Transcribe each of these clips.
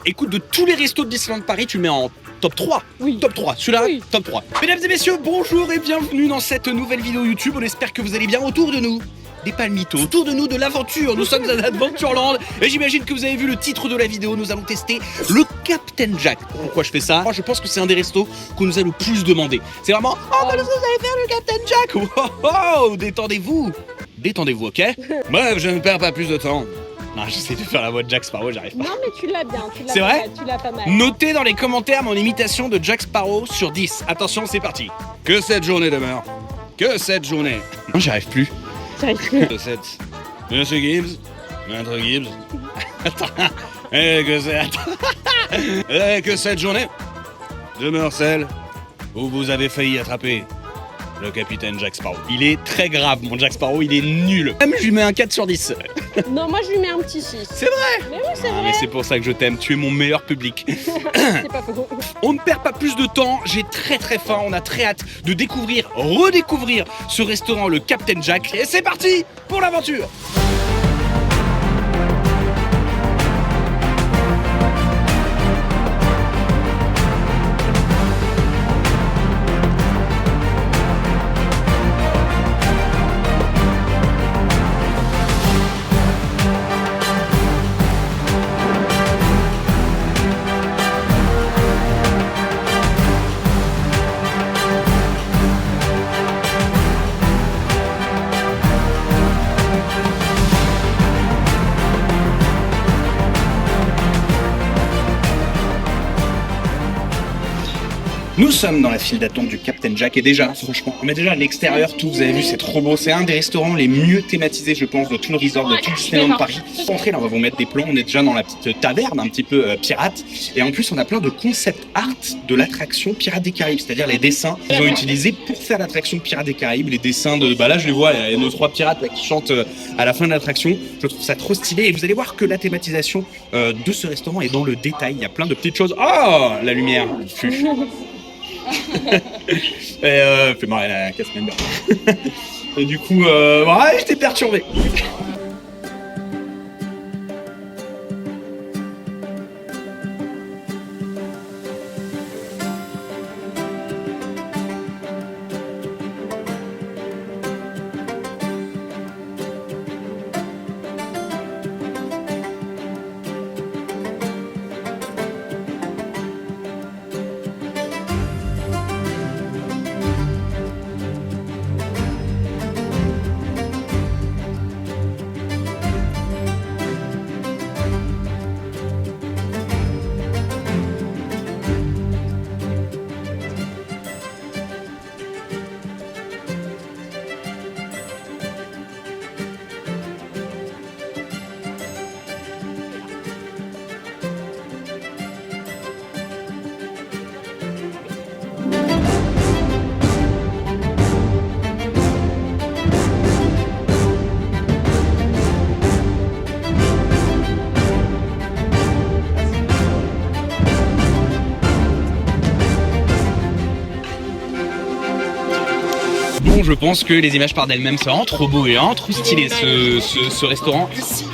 Écoute, de tous les restos de Disneyland Paris, tu le mets en top 3. Oui. Top 3, celui-là, Oui. top 3. Mesdames et messieurs, bonjour et bienvenue dans cette nouvelle vidéo YouTube. On espère que vous allez bien autour de nous. Des palmitos, autour de nous de l'aventure. Nous sommes à Adventureland et j'imagine que vous avez vu le titre de la vidéo. Nous allons tester le Captain Jack. Pourquoi je fais ça? Moi, je pense que c'est un des restos qu'on nous a le plus demandé. C'est vraiment, oh, qu'est-ce que vous allez faire le Captain Jack? Oh, détendez-vous. Détendez-vous, ok? Bref, je ne perds pas plus de temps. Non, j'essaie de faire la voix de Jack Sparrow, j'arrive pas. Non mais tu l'as bien, tu l'as C'est pas vrai mal, tu l'as pas mal. Notez dans les commentaires mon imitation de Jack Sparrow sur 10. Attention, c'est parti. Que cette journée demeure. Que cette journée. Non, j'y arrive plus. J'arrive plus. Que cette... Monsieur Gibbs. Maître Gibbs. Attends. Que cette journée demeure celle où vous avez failli attraper le capitaine Jack Sparrow. Il est très grave, mon Jack Sparrow, il est nul. Même je lui mets un 4 sur 10. Non, moi je lui mets un petit 6. C'est vrai. Mais oui, c'est Ah, vrai. mais c'est pour ça que je t'aime, tu es mon meilleur public. C'est pas faux. On ne perd pas plus de temps, j'ai très faim, on a très hâte de découvrir, redécouvrir ce restaurant, le Captain Jack. Et c'est parti pour l'aventure. Nous sommes dans la file d'attente du Captain Jack et déjà, franchement, mais déjà l'extérieur, tout, vous avez vu, c'est trop beau. C'est un des restaurants les mieux thématisés, je pense, de tout le resort, de tout Disneyland Paris. Entrée, là, on va vous mettre des plans. On est déjà dans la petite taverne, un petit peu pirate. Et en plus, on a plein de concept art de l'attraction Pirates des Caraïbes, c'est-à-dire les dessins qu'ils ont utilisés pour faire l'attraction Pirates des Caraïbes. Les dessins de, bah là, je les vois, il y a nos 3 pirates là, qui chantent à la fin de l'attraction. Je trouve ça trop stylé. Et vous allez voir que la thématisation de ce restaurant est dans le détail. Il y a plein de petites choses. Oh, la lumière. Et fais marrer la casse-member. Et du coup, ouais, j'étais perturbé. Bon, je pense que les images parlent d'elles-mêmes, c'est vraiment trop beau et vraiment trop stylé ce restaurant. Ici,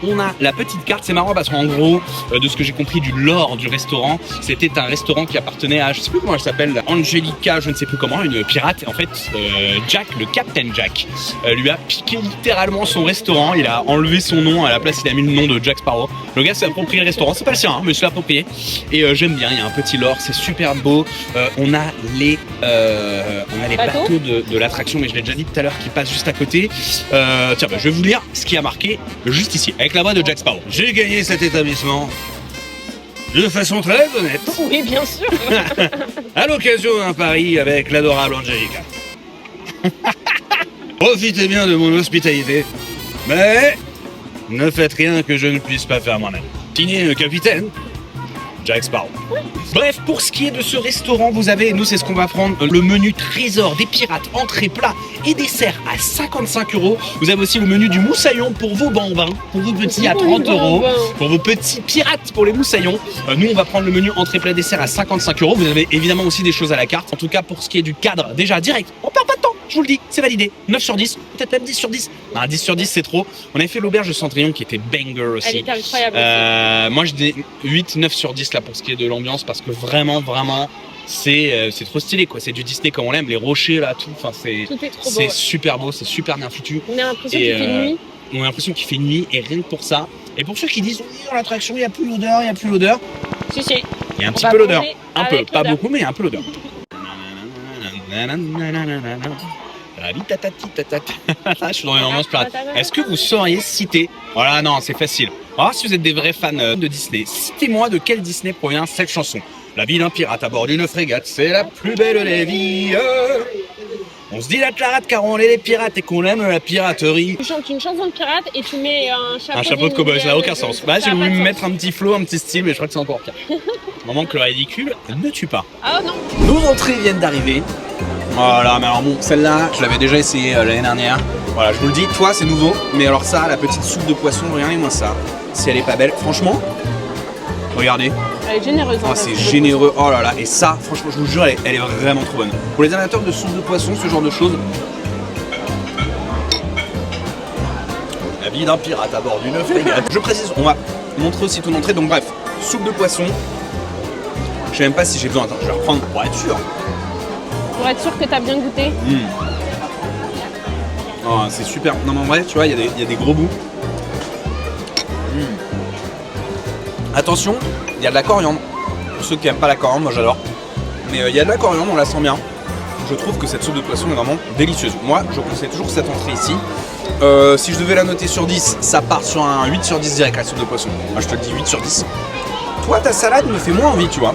on a la petite carte, c'est marrant parce qu'en gros, de ce que j'ai compris du lore du restaurant, c'était un restaurant qui appartenait à, je sais plus comment elle s'appelle, Angelica, je ne sais plus comment, une pirate. Et en fait, Jack, le Captain Jack, lui a piqué littéralement son restaurant. Il a enlevé son nom, à la place il a mis le nom de Jack Sparrow. Le gars s'est approprié le restaurant, c'est pas le sien, hein, mais il s'est approprié. Et j'aime bien, il y a un petit lore, c'est super beau. On a les bateaux de l'attraction, mais je l'ai déjà dit tout à l'heure, qui passent juste à côté. Tiens, bah, je vais vous lire ce qui a marqué juste ici, avec la voix de Jack Sparrow. J'ai gagné cet établissement de façon très honnête, Oui, bien sûr. à l'occasion d'un pari avec l'adorable Angelica. Profitez bien de mon hospitalité, mais ne faites rien que je ne puisse pas faire moi-même. Signé le capitaine Jack Sparrow. Bref, pour ce qui est de ce restaurant, vous avez, nous c'est ce qu'on va prendre, le menu trésor des pirates, entrée, plat et dessert à 55 €. Vous avez aussi le menu du moussaillon pour vos bambins, pour vos petits à 30 €, pour vos petits pirates pour les moussaillons. Nous on va prendre le menu entrée, plat, dessert à 55 €. Vous avez évidemment aussi des choses à la carte. En tout cas pour ce qui est du cadre, déjà direct, on perd pas de temps. je vous le dis, c'est validé. 9 sur 10, peut-être même 10 sur 10. Non, 10 sur 10, c'est trop. On avait fait l'auberge de Cendrillon qui était banger aussi. Elle était incroyable. Moi, je dis 8, 9 sur 10 là pour ce qui est de l'ambiance parce que vraiment, c'est trop stylé quoi. C'est du Disney comme on l'aime, les rochers là, tout. Enfin, Tout est trop beau. c'est Ouais. super beau, c'est super bien foutu. On a l'impression Et, qu'il fait nuit. On a l'impression qu'il fait nuit et rien que pour ça. Et pour ceux qui disent oui, dans l'attraction, il n'y a plus l'odeur, il n'y a plus l'odeur. Si, si. Il y a un On petit va peu l'odeur. manger Un peu, avec pas l'odeur. beaucoup, mais il y a un peu l'odeur. Je suis dans une ambiance pirate. Est-ce que vous sauriez citer... Voilà, non, c'est facile. On va voir si vous êtes des vrais fans de Disney. Citez-moi de quel Disney provient cette chanson. La vie d'un pirate à bord d'une frégate, c'est la plus belle des vies. On se dit la clarate car on est des pirates et qu'on aime la piraterie. Tu chantes une chanson de pirate et tu mets Un chapeau de cowboy, ça n'a aucun sens. Bah, j'ai voulu me mettre un... un petit flow, un petit style, mais je crois que c'est encore pire. Moment que le ridicule ne tue pas. Ah non. Nos entrées viennent d'arriver. Voilà, mais alors bon, celle-là, je l'avais déjà essayé l'année dernière. Voilà, je vous le dis, toi c'est nouveau, mais alors ça, la petite soupe de poisson, regardez-moi ça. Si elle est pas belle, franchement, regardez. Elle est généreuse. Oh, c'est généreux, oh là là, et ça, franchement, je vous jure, elle est vraiment trop bonne. Pour les amateurs de soupe de poisson, ce genre de choses. La vie d'un pirate à bord d'une frégate. Je précise, on va montrer aussi ton entrée, donc bref, soupe de poisson. Je sais même pas si j'ai besoin, attends, je vais reprendre pour être sûr. Pour être sûr que t'as bien goûté. Oh, c'est super. Non mais en vrai, tu vois, il y a des gros bouts. Attention, il y a de la coriandre. Pour ceux qui n'aiment pas la coriandre, moi j'adore. Mais il y a de la coriandre, on la sent bien. Je trouve que cette soupe de poisson est vraiment délicieuse. Moi, je conseille toujours cette entrée ici. Si je devais la noter sur 10, ça part sur un 8 sur 10 direct, la soupe de poisson. Moi, je te le dis 8 sur 10. Toi, ta salade me fait moins envie, tu vois.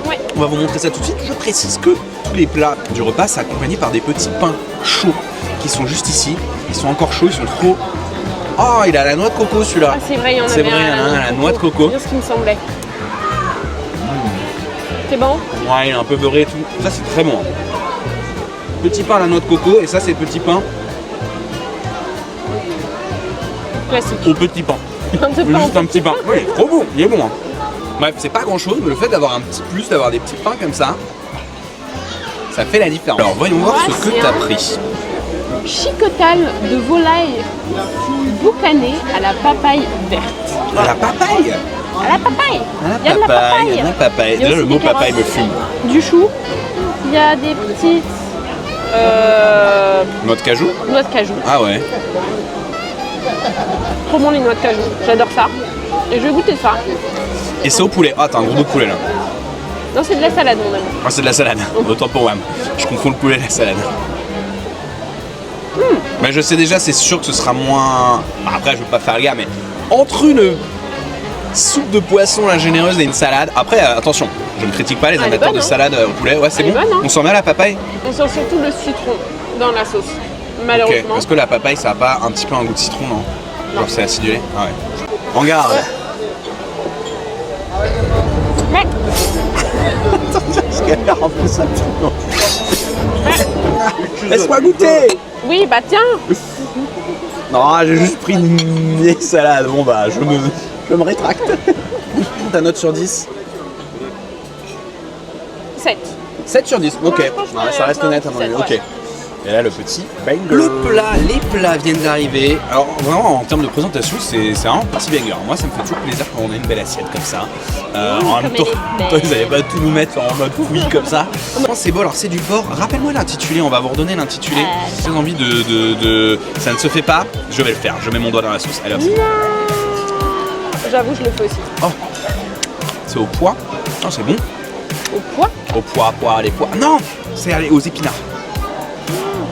Ouais. On va vous montrer ça tout de suite. Je précise que tous les plats du repas sont accompagnés par des petits pains chauds qui sont juste ici. Ils sont encore chauds, ils sont trop... Oh, il a la noix de coco celui-là. Ah, c'est vrai, il y en avait C'est vrai, il y en a un à la noix de coco. C'est bien ce qui me semblait. C'est bon? Ouais, il est un peu beurré et tout. Ça, c'est très bon. Petit pain à la noix de coco et ça, c'est petit pain Classique. au petit pain. Juste un petit pain. Oui, il est trop bon, il est bon. Hein. Bref, c'est pas grand chose, mais le fait d'avoir un petit plus, d'avoir des petits pains comme ça fait la différence. Alors, voyons voir ce que t'as pris. Chicotal de volaille boucané à la papaye verte. À la papaye. À la papaye. À la Il y a de la papaye. papaye. À la papaye. Il y a Déjà, le aussi mot des papaye me carottes. fume. Du chou. Il y a des petites Noix de cajou. noix de cajou. Ah ouais. Trop bon les noix de cajou. J'adore ça. Et je vais goûter ça. Et c'est au poulet. Ah, t'as un gros bout de poulet là. Non, c'est de la salade, mon ami. Moi, c'est de la salade. Autant pour Wam. Je confonds le poulet et la salade. Mais je sais déjà, c'est sûr que ce sera moins. Bah, après, je veux pas faire le gars, mais entre une soupe de poisson la généreuse et une salade. Après, attention, je ne critique pas les Elle est amateurs bonne, de hein. salade au poulet. Ouais, c'est Elle est bon. bonne, hein. On sent bien la papaye. On sent surtout le citron dans la sauce. Ok. Malheureusement. Parce que la papaye, ça a pas un petit peu un goût de citron, non? Genre, c'est acidulé. Ah ouais. En garde. Mais Laisse-moi goûter. oui, bah tiens. Non, j'ai juste pris une vieille salade. Bon bah, je me rétracte. Ta note sur 10? 7. 7 sur 10, ok. Ouais, franchement, Ouais, ça reste honnête à mon avis. 7, Ok. ouais. Et là, le petit banger. Le plat, les plats viennent d'arriver. Alors, vraiment, en termes de présentation, c'est vraiment un petit banger. Moi, ça me fait toujours plaisir quand on a une belle assiette comme ça. En même temps, elle est ils n'allaient pas tout nous mettre en mode fouille comme ça. C'est beau, alors c'est du porc. Rappelle-moi l'intitulé, on va vous redonner l'intitulé. Si vous avez envie de. Ça ne se fait pas, je vais le faire. Je mets mon doigt dans la sauce. Allez, hop. J'avoue, je le fais aussi. Oh, c'est au pois. Oh, c'est bon. Au pois. Au pois, les pois. Non, c'est allez, aux épinards.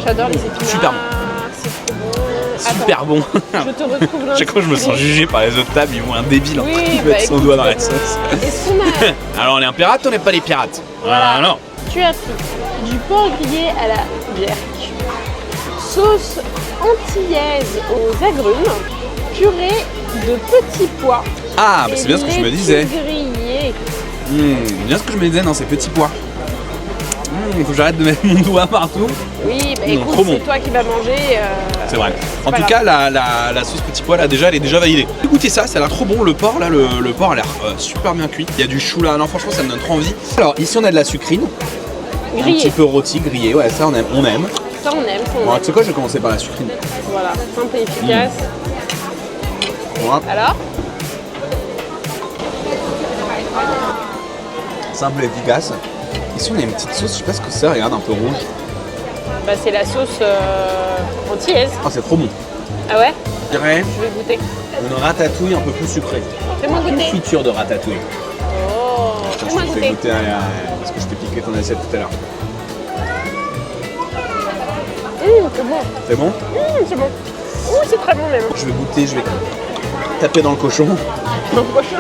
J'adore les épinards. Super bon. C'est trop bon. Super bon. Attends, je te retrouve là. Chaque fois, je me sens jugé par les autres tables. Ils voient un débile en train Oui, de bah mettre son écoute, doigt dans la sauce. Est-ce qu'on a... Alors, on est un pirate, on n'est pas des pirates. Voilà. Non. Tu as pris du porc grillé à la bière, sauce antillaise aux agrumes, purée de petits pois. Ah, bah c'est bien ce que je me disais. Grillé. Bien ce que je me disais dans ces petits pois. Faut que j'arrête de mettre mon doigt partout. Oui, bah Trop écoute, bon. c'est toi qui vas manger. C'est vrai. En pas tout grave. cas, la sauce petit pois, là, déjà, elle est déjà validée. Écoutez ça, ça a l'air trop bon. Le porc, là, le porc a l'air super bien cuit. Il y a du chou là. Non, franchement, ça me donne trop envie. Alors, ici, on a de la sucrine. Un Grillé. petit peu rôti, grillé. Ouais, ça, on aime. Ça, on aime. Ça, on Bon, aime. tu sais quoi, je vais commencer par la sucrine. Voilà, simple et efficace. Voilà. Alors, Simple et efficace. Ici, on a une petite sauce, je sais pas ce que c'est, regarde, un peu rouge. bah, c'est la sauce antillaise. Ah, c'est trop bon. Ah ouais? Je dirais Je vais goûter. une ratatouille un peu plus sucrée. Fais-moi Une goûter. friture de ratatouille. Oh, Tiens, fais-moi je te fais goûter. goûter parce que je t'ai piqué ton assiette tout à l'heure. C'est bon. C'est bon? C'est bon. C'est très bon même. Je vais goûter, je vais taper dans le cochon. Dans le prochain.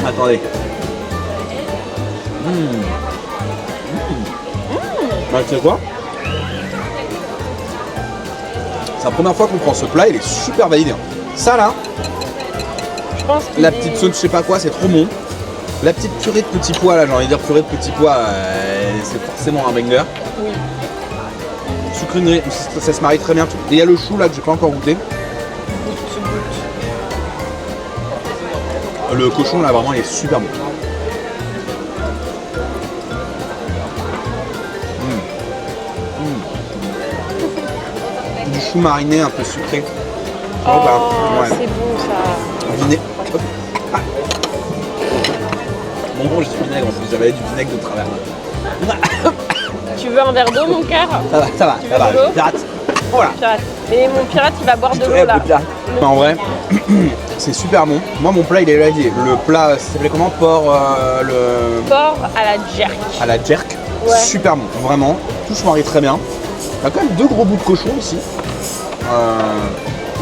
Attendez. Bah, tu sais quoi? C'est la première fois qu'on prend ce plat, il est super validé. Ça là, Je pense qu'il la est- petite sauce, je sais pas quoi, c'est trop bon. La petite purée de petits pois là, j'ai envie de dire purée de petits pois, c'est forcément un banger. Oui. Sucrinerie, ça se marie très bien. Et il y a le chou là que j'ai pas encore goûté. Le cochon là vraiment il est super bon. Du chou mariné un peu sucré. Oh, bah, ouais. c'est bon ça. Vinaigre. Ah. Bon, j'ai du vinaigre en plus, j'avais du vinaigre de travers. Tu veux un verre d'eau, mon cœur? Ça va, Tu ça veux va, de l'eau? pirate. Voilà. Pirate. Mais mon pirate, il va boire de l'eau Eh, là. le plat. En vrai, c'est super bon. Moi, mon plat, il est là. Le plat, ça s'appelait comment? Porc, le... Porc à la jerk. à la jerk. Ouais. Super bon, vraiment. Tout se marie très bien. Il y a quand même 2 gros bouts de cochon ici.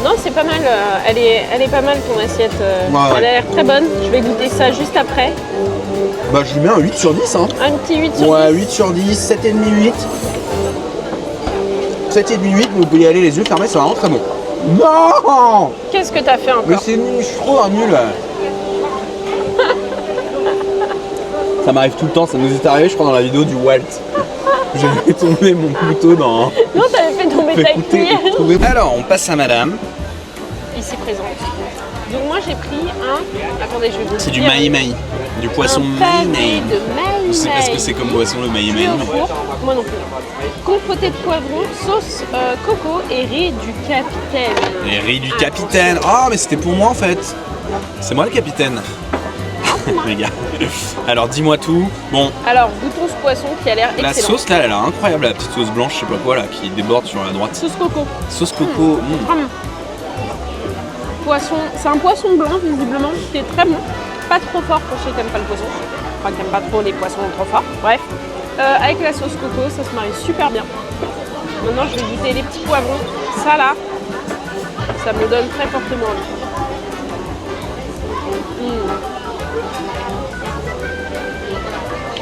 Non, c'est pas mal. Elle est pas mal ton assiette. Ouais. Elle a l'air très bonne. Je vais goûter ça juste après. Bah, je lui mets un 8 sur 10. Hein. Un petit 8 sur Ouais, 10. 8 sur 10, 7,5, 8. 7,5, 8, vous pouvez y aller les yeux fermés, c'est vraiment très bon. Non! Qu'est-ce que t'as fait Mais encore? c'est nul, je suis trop un nul. Ça m'arrive tout le temps, ça nous est arrivé, je crois, dans la vidéo du Walt. J'avais tombé mon couteau dans... Non, t'avais fait tomber ta cuillère. Alors, on passe à madame. Ici présente. Donc moi j'ai pris un. Attendez, je vais vous C'est du dire. maï-maï. Du poisson Un pavé maï-maï. de maï. Je sais pas ce que c'est comme poisson le maï-maï. Cuit au four. Moi non plus. Compoté de poivron, sauce coco et riz du capitaine. Les riz du capitaine. Ah, mais c'était pour moi en fait. C'est moi le capitaine. Les gars. Alors dis-moi tout. Bon, Alors goûtons ce poisson qui a l'air la excellent. sauce là, elle a incroyable, la petite sauce blanche, je sais pas quoi là, qui déborde sur la droite. Sauce coco. Sauce coco. Vraiment. Poisson, c'est un poisson blanc visiblement, qui est très bon. Pas trop fort pour ceux qui n'aiment pas le poisson. Enfin, qui n'aiment pas trop les poissons trop forts. Bref. Avec la sauce coco, ça se marie super bien. Maintenant, je vais goûter les petits poivrons. Ça là, ça me donne très fortement envie.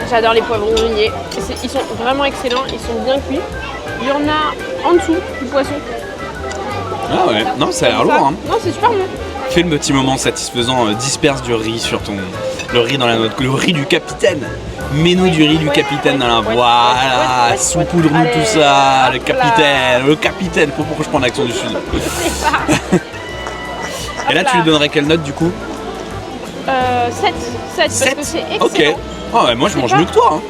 J'adore les poivrons grillés. Ils sont vraiment excellents, ils sont bien cuits. Il y en a en dessous du poisson. Ah ouais, non, ça a l'air Ça. lourd. Hein. Non, c'est super bon. Fais le petit moment satisfaisant, disperse du riz sur ton. Le riz dans la note. Le riz du capitaine. Mets-nous du riz du Ouais, capitaine dans la. ouais, Voilà, ouais, saupoudre-nous allez, tout ça. Le hop là. capitaine, le capitaine. Pourquoi je prends l'accent du sud? Je sais pas. Et là, tu lui donnerais quelle note du coup? 7. 7 parce 7. que c'est excellent. Ok. Ah ouais, moi je C'est mange pas- mieux que toi. Hein.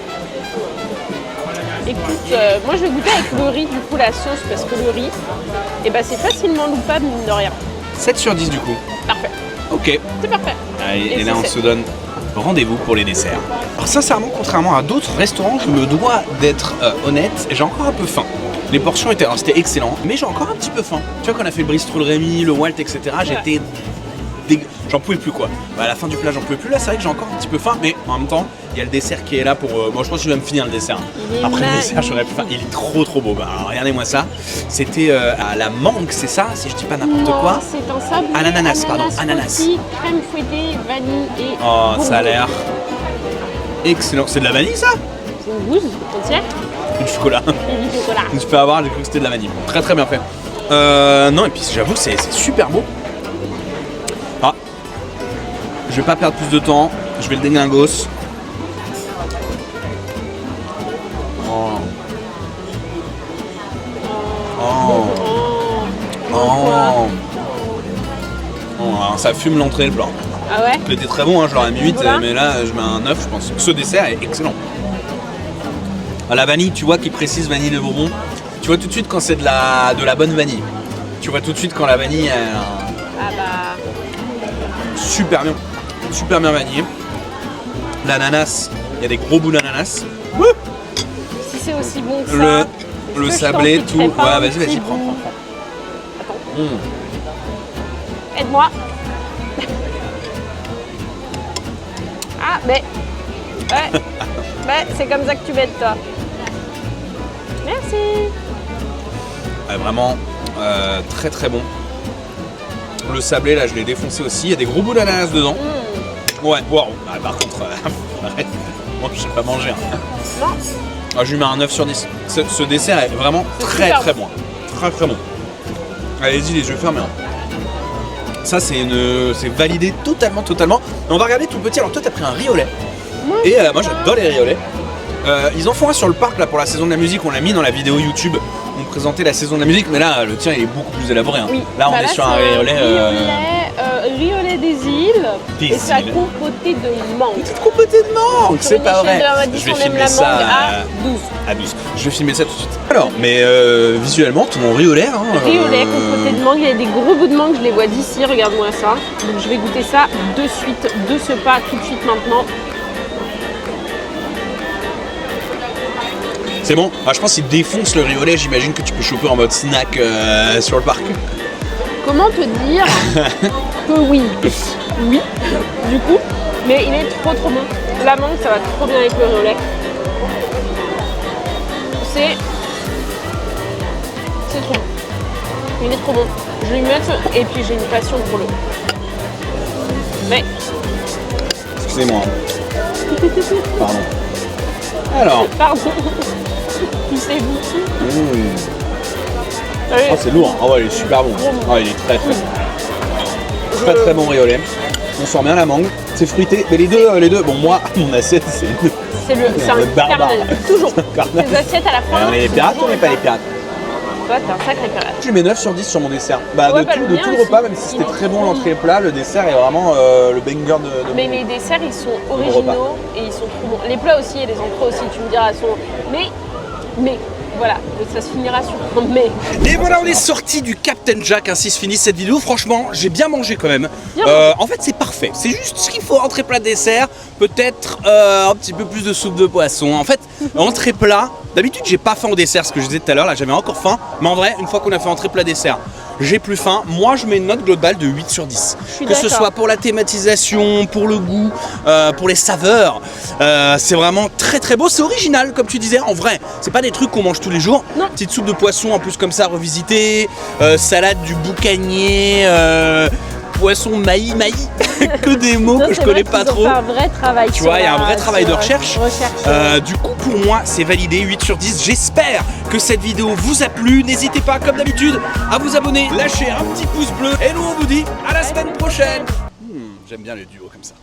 Écoute, moi je vais goûter avec le riz, du coup la sauce, parce que le riz, eh ben, c'est facilement loupable, mine de rien. 7 sur 10 du coup. Parfait. Ok. C'est parfait. Allez, et Et là c'est on sept. se donne rendez-vous pour les desserts. Alors sincèrement, contrairement à d'autres restaurants, je me dois d'être honnête, j'ai encore un peu faim. Les portions étaient, alors c'était excellent, mais j'ai encore un petit peu faim. Tu vois, quand on a fait le Bristol Rémy, le Walt, etc., j'étais j'en pouvais plus quoi. Bah, à la fin du plat, j'en pouvais plus. Là, c'est vrai que j'ai encore un petit peu faim, mais en même temps, il y a le dessert qui est là pour. Bon, je pense que je vais me finir le dessert. Il est Après le dessert, magnifique. j'aurais plus faim. Il est trop beau. Bah, alors, regardez-moi ça. C'était à la mangue, c'est ça, si je dis pas n'importe Non, quoi. c'est un sablé. À l'ananas, pardon, ananas. rôti, crème fouettée, vanille et. Oh, ça a bonbons. l'air excellent. C'est de la vanille ça? C'est une gousse entière Du chocolat. et du chocolat. Je me suis fait avoir, j'ai cru que c'était de la vanille. Très bien fait. Non, et puis j'avoue que c'est super beau. Ah, je vais pas perdre plus de temps, je vais le déglingosse. Oh. Oh. Oh. Oh, alors ça fume l'entrée le blanc. Ah ouais? Il était très bon, hein, je l'aurais mis 8, Voilà. mais là je mets un 9 je pense. Ce dessert est excellent. Ah, la vanille, tu vois, qui précise vanille de Bourbon. Tu vois tout de suite quand c'est de la bonne vanille. Tu vois tout de suite quand la vanille est Ah bah. super bien vanillée. L'ananas, il y a des gros bouts d'ananas. Si c'est aussi bon que ça. Le est-ce que je sablé, t'en tout. piquerais pas un Ouais, petit vas-y, bout prends. Attends. Aide-moi. Ah, mais. Ouais. Ouais, c'est comme ça que tu m'aides, toi. Merci. Ouais, vraiment très très bon. Le sablé, là, je l'ai défoncé aussi. Il y a des gros bouts d'ananas dedans. Ouais, wow. Ah, par contre, arrête. Moi, je sais pas manger. Hein. Non. Ah, je lui mets un 9 sur 10. Ce dessert est vraiment très super très bon. Très très bon. Allez-y, les yeux fermés. Hein. Ça, c'est validé totalement. Et on va regarder tout petit. Alors, toi, t'as pris un riz au lait. Et moi, j'adore les riz au lait. Ils en font un sur le parc là pour la saison de la musique. On l'a mis dans la vidéo YouTube. On présentait la saison de la musique, mais là, le tien, il est beaucoup plus élaboré. Hein. Oui. Là, on est sur un riz au lait. Riz au lait des îles. Des et sa îles. compotée de mangue. Petite compotée de mangue, c'est pas vrai. Je vais filmer ça à 12. à 12. Je vais filmer ça tout de suite. Alors, mais visuellement, ton riz au lait. Hein, Riz au lait, compotée de mangue. Il y a des gros bouts de mangue, je les vois d'ici. Regarde-moi ça. Donc je vais goûter ça de suite, de ce pas, tout de suite maintenant. C'est bon. Ah, je pense qu'il défonce le riz au lait. J'imagine que tu peux choper en mode snack sur le parc. Comment te dire que oui. Oui, du coup. Mais il est trop bon. La mangue, ça va trop bien avec le riz au lait. C'est trop bon. Il est trop bon. Je vais lui mettre. Et puis j'ai une passion pour le. Mais. Excusez-moi. Pardon. Alors. Pardon. Poussez-vous. Oh, c'est lourd. Oh, ouais, il est super bon. Oh, il est très très bon. Très bon riz au lait. On sent bien la mangue. C'est fruité. Mais les deux, bon, moi, mon assiette, c'est un barbare. carnel. Toujours. Carnel. Les assiettes à la fin. On est les pirates, on n'est pas les pirates. Toi, t'es un sacré pirate. Je lui mets 9 sur 10 sur mon dessert. Bah, Ouais, de tout mien le aussi. repas, même si c'était très bon l'entrée et le plat, le dessert est vraiment le banger de Mais mon- les desserts, ils sont repas. originaux et ils sont trop bons. Les plats aussi et les entrées aussi, tu me diras, sont. Mais, voilà, ça se finira sur un mais. Et voilà, on est sorti du Captain Jack, ainsi se finit cette vidéo. Franchement, j'ai bien mangé quand même. Bien En fait, c'est parfait. C'est juste ce qu'il faut. Entrée plat dessert, peut-être un petit peu plus de soupe de poisson. En fait, entrée plat. D'habitude, j'ai pas faim au dessert, ce que je disais tout à l'heure. Là, j'avais encore faim. Mais en vrai, une fois qu'on a fait entrée plat dessert, j'ai plus faim. Moi, je mets une note globale de 8 sur 10. suis Que ce d'accord. soit pour la thématisation, pour le goût, pour les saveurs. C'est vraiment très très beau. C'est original, comme tu disais. En vrai, c'est pas des trucs qu'on mange tous les jours. Non. Petite soupe de poisson en plus comme ça revisitée, salade du boucanier, poisson maï, que des mots Ça, que je c'est connais vrai pas qu'ils ont trop. fait un vrai travail. Tu sur vois, il y a un la- vrai travail de sur- recherche. recherche. Du coup, pour moi, c'est validé 8 sur 10. J'espère que cette vidéo vous a plu. N'hésitez pas, comme d'habitude, à vous abonner, lâcher un petit pouce bleu. Et nous, on vous dit à la semaine prochaine. J'aime bien le duo comme ça.